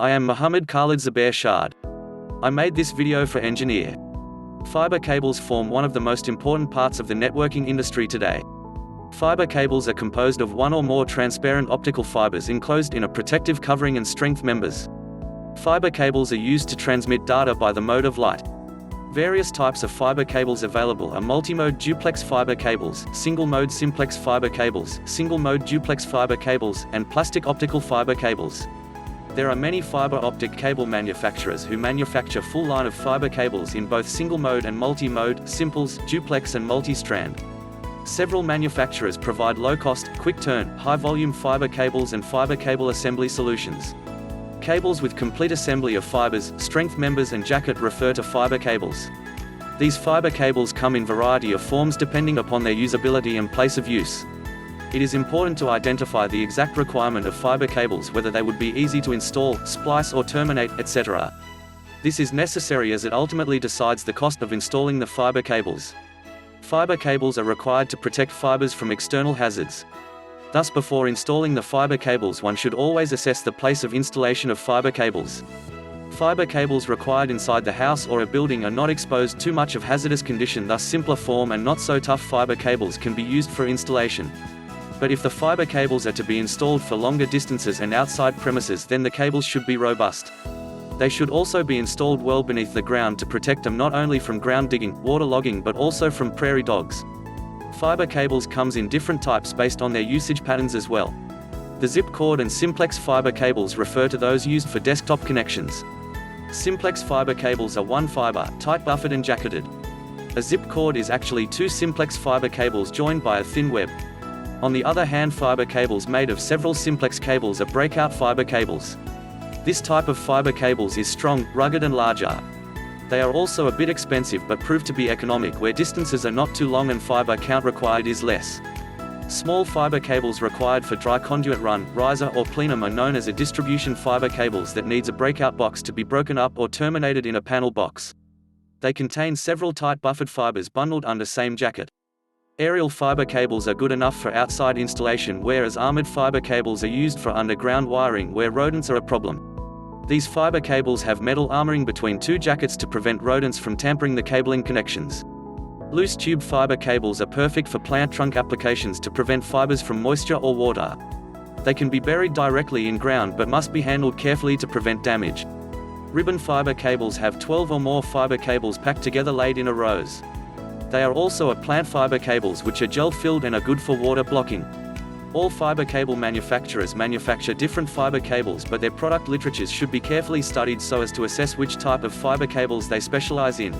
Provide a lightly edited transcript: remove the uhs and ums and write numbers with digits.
I am Mohammed Khalid Zubair Shad. I made this video for Engineer. Fiber cables form one of the most important parts of the networking industry today. Fiber cables are composed of one or more transparent optical fibers enclosed in a protective covering and strength members. Fiber cables are used to transmit data by the mode of light. Various types of fiber cables available are multi-mode duplex fiber cables, single-mode simplex fiber cables, single-mode duplex fiber cables, and plastic optical fiber cables. There are many fiber optic cable manufacturers who manufacture full line of fiber cables in both single-mode and multi-mode, simples, duplex and multi-strand. Several manufacturers provide low-cost, quick-turn, high-volume fiber cables and fiber cable assembly solutions. Cables with complete assembly of fibers, strength members and jacket refer to fiber cables. These fiber cables come in variety of forms depending upon their usability and place of use. It is important to identify the exact requirement of fiber cables, whether they would be easy to install, splice or terminate, etc. This is necessary as it ultimately decides the cost of installing the fiber cables. Fiber cables are required to protect fibers from external hazards. Thus, before installing the fiber cables, one should always assess the place of installation of fiber cables. Fiber cables required inside the house or a building are not exposed too much of hazardous condition, thus simpler form and not so tough fiber cables can be used for installation. But if the fiber cables are to be installed for longer distances and outside premises, then the cables should be robust. They should also be installed well beneath the ground to protect them not only from ground digging, waterlogging, but also from prairie dogs. Fiber cables comes in different types based on their usage patterns as well. The zip cord and simplex fiber cables refer to those used for desktop connections. Simplex fiber cables are one fiber, tight buffered and jacketed. A zip cord is actually two simplex fiber cables joined by a thin web. On the other hand, fiber cables made of several simplex cables are breakout fiber cables. This type of fiber cables is strong, rugged and larger. They are also a bit expensive but prove to be economic where distances are not too long and fiber count required is less. Small fiber cables required for dry conduit run, riser or plenum are known as a distribution fiber cables that needs a breakout box to be broken up or terminated in a panel box. They contain several tight buffered fibers bundled under same jacket. Aerial fiber cables are good enough for outside installation, whereas armored fiber cables are used for underground wiring where rodents are a problem. These fiber cables have metal armoring between two jackets to prevent rodents from tampering the cabling connections. Loose tube fiber cables are perfect for plant trunk applications to prevent fibers from moisture or water. They can be buried directly in ground but must be handled carefully to prevent damage. Ribbon fiber cables have 12 or more fiber cables packed together laid in a rows. They are also plant fiber cables which are gel-filled and are good for water blocking. All fiber cable manufacturers manufacture different fiber cables, but their product literatures should be carefully studied so as to assess which type of fiber cables they specialize in.